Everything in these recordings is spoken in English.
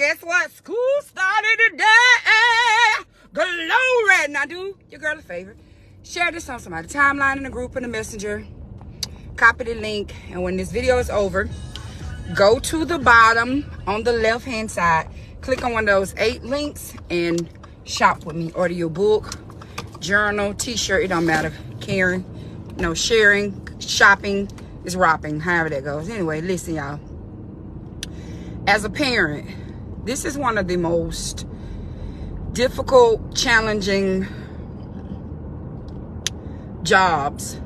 guess what? School started today. Glory. Now do your girl a favor. Share this on somebody's timeline, in the group, in the messenger. Copy the link. And when this video is over, go to the bottom on the left-hand side. Click on one of those 8 links and shop with me. Order your book, journal, t-shirt. It don't matter. Caring, sharing, shopping is ropping. However that goes. Anyway, listen, y'all. As a parent, this is one of the most difficult, challenging jobs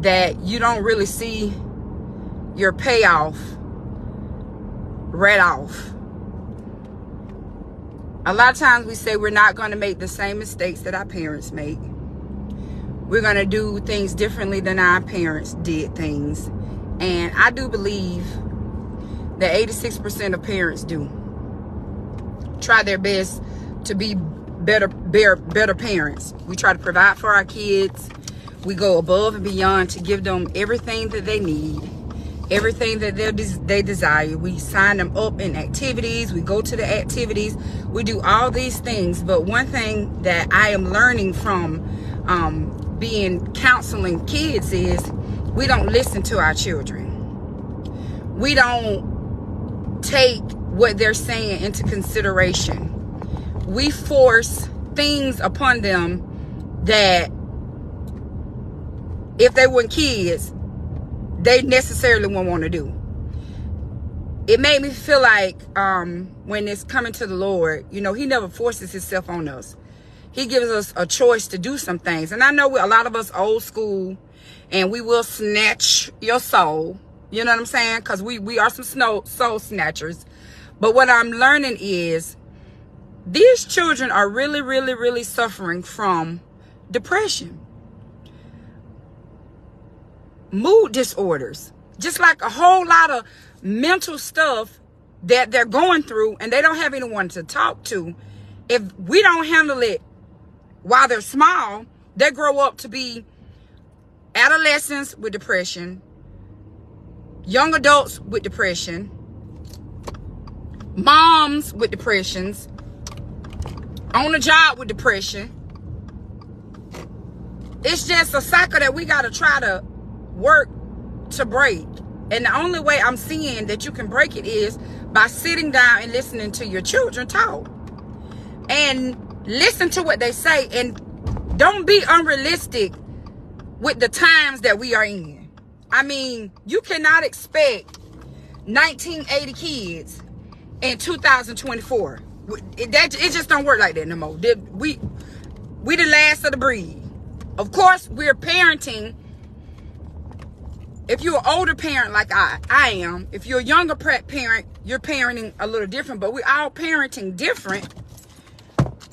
that you don't really see your payoff right off. A lot of times we say we're not going to make the same mistakes that our parents made. We're going to do things differently than our parents did things. And I do believe that 86% of parents do try their best to be better parents. We try to provide for our kids. We go above and beyond to give them everything that they need, everything that they desire. We sign them up in activities. We go to the activities. We do all these things. But one thing that I am learning from counseling kids is we don't listen to our children. We don't take what they're saying into consideration. We force things upon them that if they weren't kids, they necessarily won't want to do. It made me feel like when it's coming to the Lord, He never forces Himself on us. He gives us a choice to do some things. And I know a lot of us old school, and we will snatch your soul. You know what I'm saying? Because we are some soul snatchers. But what I'm learning is these children are really, really, really suffering from depression, mood disorders, just like a whole lot of mental stuff that they're going through, and they don't have anyone to talk to. If we don't handle it while they're small, they grow up to be adolescents with depression, young adults with depression, moms with depressions, on the job with depression. It's just a cycle that we got to try to work to break. And the only way I'm seeing that you can break it is by sitting down and listening to your children talk. And listen to what they say. And don't be unrealistic with the times that we are in. I mean, you cannot expect 1980 kids in 2024. It just don't work like that no more. We the last of the breed. Of course, we're parenting. If you're an older parent like I am, if you're a younger parent, you're parenting a little different. But we're all parenting different.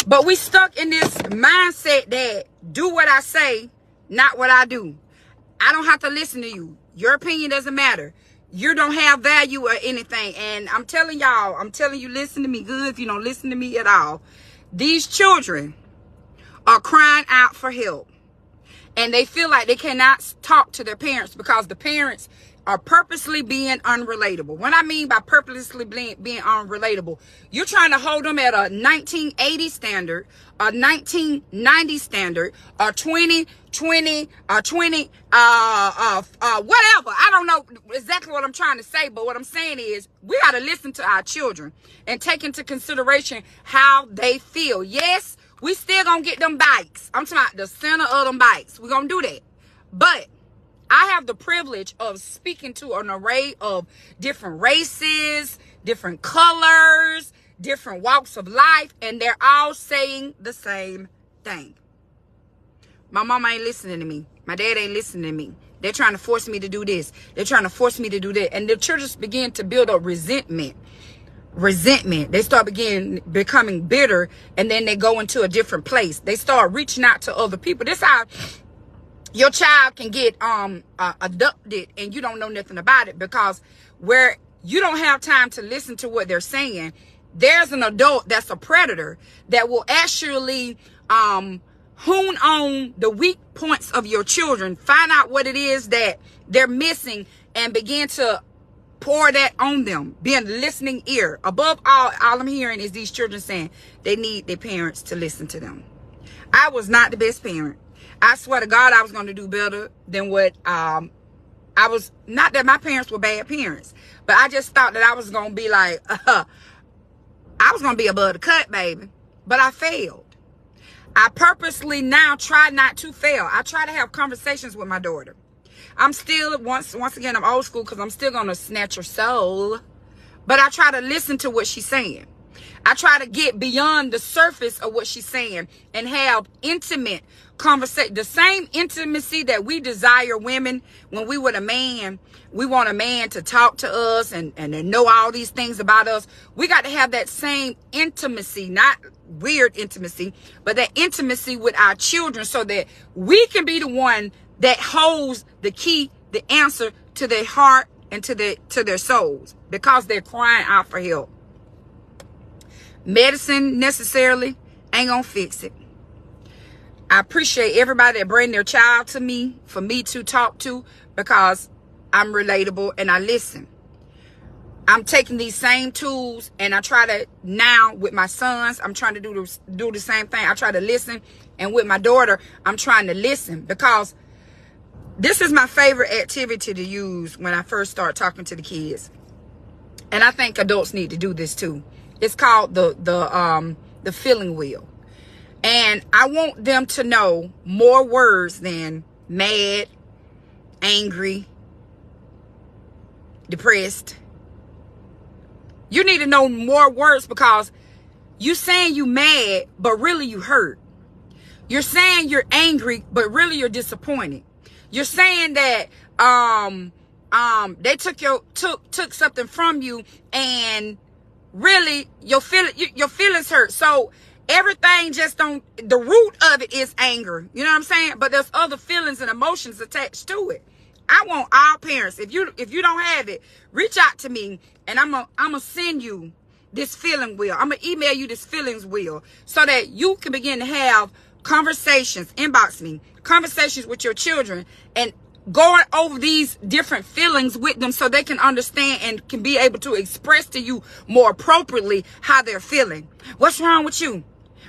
But we stuck in this mindset that do what I say, not what I do. I don't have to listen to you. Your opinion doesn't matter. You don't have value or anything. And I'm telling you, listen to me good if you don't listen to me at all. These children are crying out for help. And they feel like they cannot talk to their parents because the parents are purposely being unrelatable. What I mean by purposely being unrelatable, you're trying to hold them at a 1980 standard, a 1990 standard, a 2020, whatever. I don't know exactly what I'm trying to say, but what I'm saying is we got to listen to our children and take into consideration how they feel. Yes, we still gonna get them bikes. I'm talking about the center of them bikes. We're gonna do that. But I have the privilege of speaking to an array of different races, different colors, different walks of life, and they're all saying the same thing. My mama ain't listening to me. My dad ain't listening to me. They're trying to force me to do this. They're trying to force me to do that. And the children begin to build up resentment. They start becoming bitter, and then they go into a different place. They start reaching out to other people. This how your child can get abducted and you don't know nothing about it, because where you don't have time to listen to what they're saying, there's an adult that's a predator that will actually hone on the weak points of your children, find out what it is that they're missing, and begin to pour that on them. Be a listening ear. Above all I'm hearing is these children saying they need their parents to listen to them. I was not the best parent. I swear to God, I was going to do better than what I was. Not that my parents were bad parents, but I just thought that I was going to be like, I was going to be above the cut, baby. But I failed. I purposely now try not to fail. I try to have conversations with my daughter. I'm still, once again, I'm old school because I'm still going to snatch her soul. But I try to listen to what she's saying. I try to get beyond the surface of what she's saying and have intimate conversation. The same intimacy that we desire women when we with a man. We want a man to talk to us and know all these things about us. We got to have that same intimacy, not weird intimacy, but that intimacy with our children so that we can be the one that holds the key, the answer to their heart and to their souls because they're crying out for help. Medicine necessarily ain't gonna fix it. I appreciate everybody that bring their child to me for me to talk to because I'm relatable and I listen. I'm taking these same tools and I try to now with my sons, I'm trying to do the same thing. I try to listen, and with my daughter, I'm trying to listen because this is my favorite activity to use when I first start talking to the kids. And I think adults need to do this too. It's called the feeling wheel. And I want them to know more words than mad, angry, depressed. You need to know more words because you saying you mad, but really you hurt. You're saying you're angry, but really you're disappointed. You're saying that they took something from you and really your feelings hurt. So everything just don't, the root of it is anger. You know what I'm saying? But there's other feelings and emotions attached to it. I want all parents, if you don't have it, reach out to me and I'm gonna send you this feeling wheel. I'm gonna email you this feelings wheel so that you can begin to have conversations, inbox me, conversations with your children and going over these different feelings with them so they can understand and can be able to express to you more appropriately how they're feeling. What's wrong with you?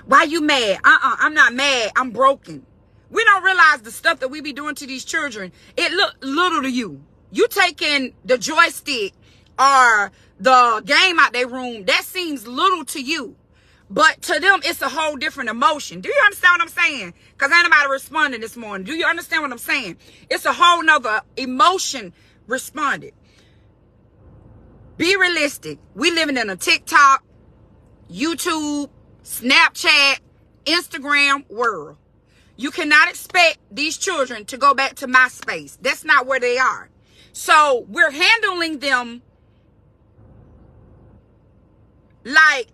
Why you mad? I'm not mad. I'm broken. We don't realize the stuff that we be doing to these children. It look little to you. You taking the joystick or the game out their room, that seems little to you. But to them, it's a whole different emotion. Do you understand what I'm saying? Because ain't nobody responding this morning. Do you understand what I'm saying? It's a whole nother emotion responded. Be realistic. We living in a TikTok, YouTube, Snapchat, Instagram world. You cannot expect these children to go back to MySpace. That's not where they are. So we're handling them like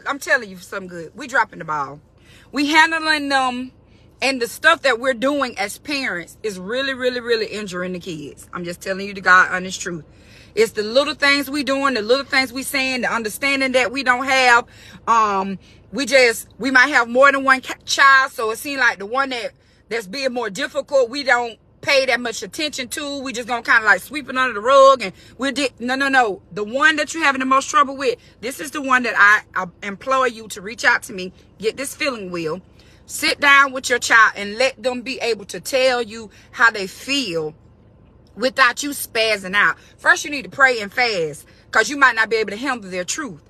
I'm telling you something good. We dropping the ball. We handling them, and the stuff that we're doing as parents is really, really, really injuring the kids. I'm just telling you the God honest truth. It's the little things we doing, the little things we saying, the understanding that we don't have. We might have more than one child, so it seems like the one that's being more difficult, we don't pay that much attention to. We just gonna kind of like sweep it under the rug, and no. The one that you're having the most trouble with, this is the one that I implore you to reach out to me. Get this feeling wheel. Sit down with your child and let them be able to tell you how they feel without you spazzing out. First, you need to pray and fast because you might not be able to handle their truth.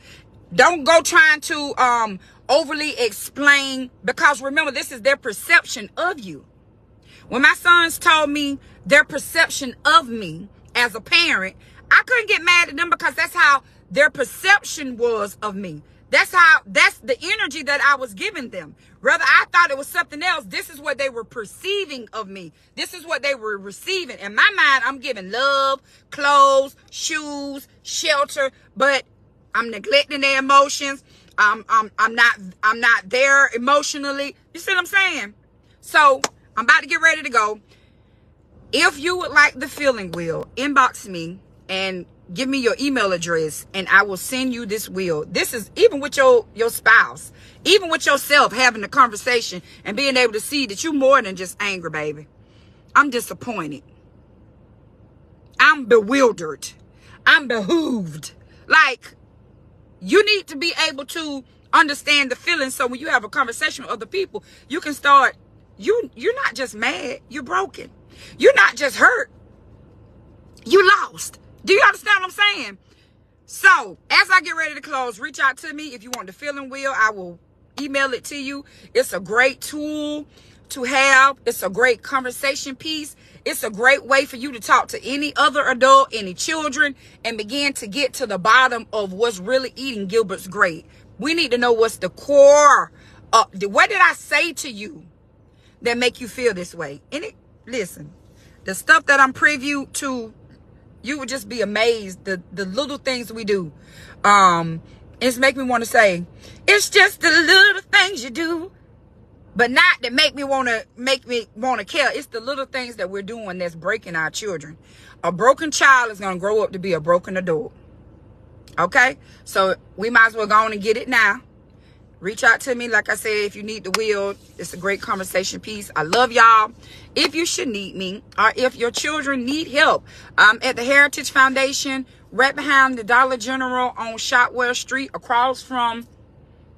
Don't go trying to overly explain, because remember, this is their perception of you. When my sons told me their perception of me as a parent, I couldn't get mad at them because that's how their perception was of me. That's the energy that I was giving them. Whether I thought it was something else, this is what they were perceiving of me. This is what they were receiving. In my mind, I'm giving love, clothes, shoes, shelter, but I'm neglecting their emotions. I'm not there emotionally. You see what I'm saying? So I'm about to get ready to go. If you would like the feeling wheel, inbox me and give me your email address and I will send you this wheel. This is even with your spouse, even with yourself, having a conversation and being able to see that you're more than just anger, baby. I'm disappointed. I'm bewildered. I'm behooved. Like, you need to be able to understand the feelings. So when you have a conversation with other people, you can start, you're not just mad, you're broken. You're not just hurt, you lost. Do you understand what I'm saying? So as I get ready to close, reach out to me. If you want the feeling wheel, I will email it to you. It's a great tool to have. It's a great conversation piece. It's a great way for you to talk to any other adult, any children, and begin to get to the bottom of what's really eating Gilbert's grade. We need to know what's the core. What did I say to you that make you feel this way? Listen, the stuff that I'm preview to, you would just be amazed. The little things we do. It's make me want to say, it's just the little things you do. But not that make me want to care. It's the little things that we're doing that's breaking our children. A broken child is going to grow up to be a broken adult. Okay? So we might as well go on and get it now. Reach out to me. Like I said, if you need the wheel, it's a great conversation piece. I love y'all. If you should need me, or if your children need help, I'm at the Heritage Foundation, right behind the Dollar General on Shotwell Street, across from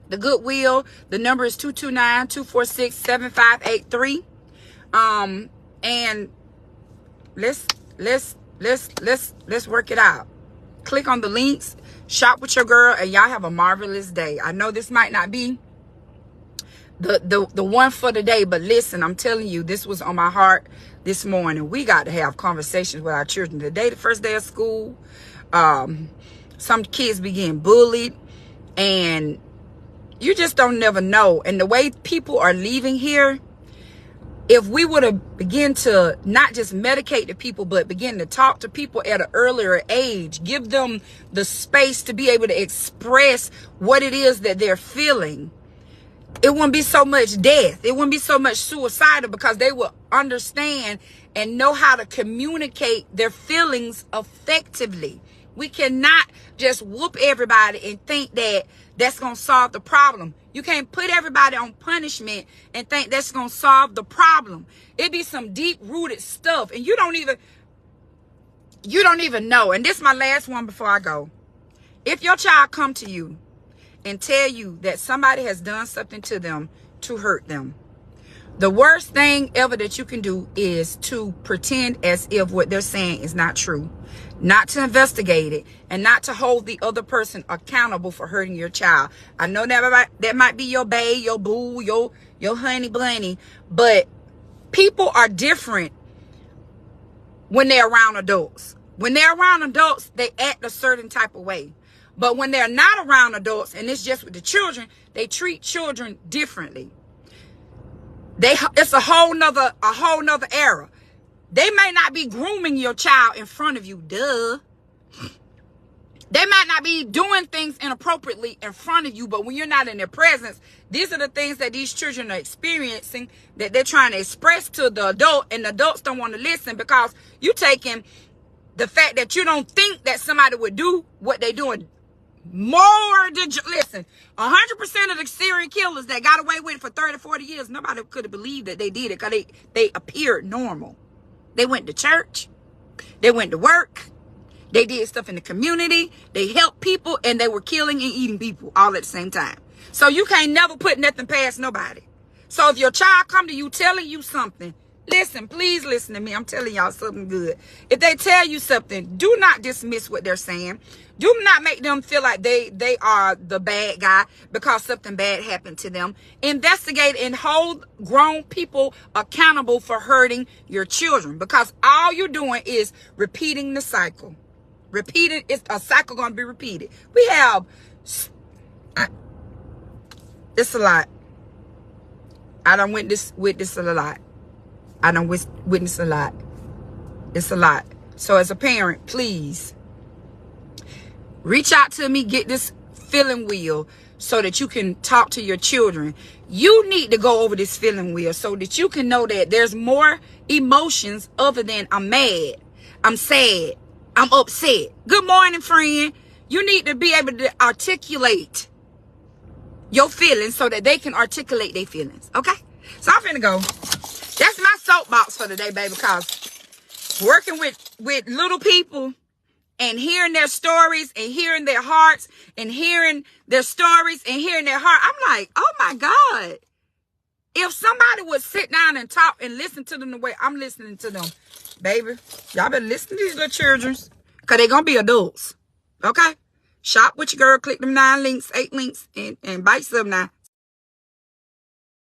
the Goodwill. The number is 229-246-7583. And let's work it out. Click on the links, shop with your girl, and y'all have a marvelous day. I know this might not be the one for the day, but listen, I'm telling you, this was on my heart this morning. We got to have conversations with our children. Today, the first day of school, some kids be getting bullied, and you just don't never know. And the way people are leaving here, if we would have begin to not just medicate the people, but begin to talk to people at an earlier age, give them the space to be able to express what it is that they're feeling, it wouldn't be so much death. It wouldn't be so much suicidal, because they will understand and know how to communicate their feelings effectively. We cannot just whoop everybody and think that that's going to solve the problem. You can't put everybody on punishment and think that's going to solve the problem. It be some deep-rooted stuff, and you don't even know. And this is my last one before I go. If your child come to you and tell you that somebody has done something to them to hurt them, the worst thing ever that you can do is to pretend as if what they're saying is not true, not to investigate it, and not to hold the other person accountable for hurting your child. I know that might be your bae, your boo, your honey bunny, but people are different when they're around adults. When they're around adults, they act a certain type of way. But when they're not around adults, and it's just with the children, they treat children differently. It's a whole nother era. They may not be grooming your child in front of you, duh. They might not be doing things inappropriately in front of you, but when you're not in their presence, these are the things that these children are experiencing, that they're trying to express to the adult, and the adults don't want to listen, because you taking the fact that you don't think that somebody would do what they're doing. Listen, 100% of the serial killers that got away with it for 30, 40 years, nobody could have believed that they did it, because they appeared normal. They went to church. They went to work. They did stuff in the community. They helped people, and they were killing and eating people all at the same time. So you can't never put nothing past nobody. So if your child come to you telling you something, listen, please listen to me. I'm telling y'all something good. If they tell you something, do not dismiss what they're saying. Do not make them feel like they are the bad guy because something bad happened to them. Investigate and hold grown people accountable for hurting your children, because all you're doing is repeating the cycle. It's a cycle going to be repeated. It's a lot. I done witness a lot. I done witness a lot. It's a lot. So as a parent, please reach out to me, get this feeling wheel so that you can talk to your children. You need to go over this feeling wheel so that you can know that there's more emotions other than I'm mad, I'm sad, I'm upset. Good morning, friend. You need to be able to articulate your feelings so that they can articulate their feelings. Okay? So I'm finna go. That's my soapbox for today, baby, because working with with little people and hearing their stories and hearing their hearts and hearing their stories and hearing their heart. I'm like, oh my God. If somebody would sit down and talk and listen to them the way I'm listening to them, baby, y'all better listen to these little children, because they're going to be adults. Okay? Shop with your girl. Click them 9 links, 8 links, and bite some now.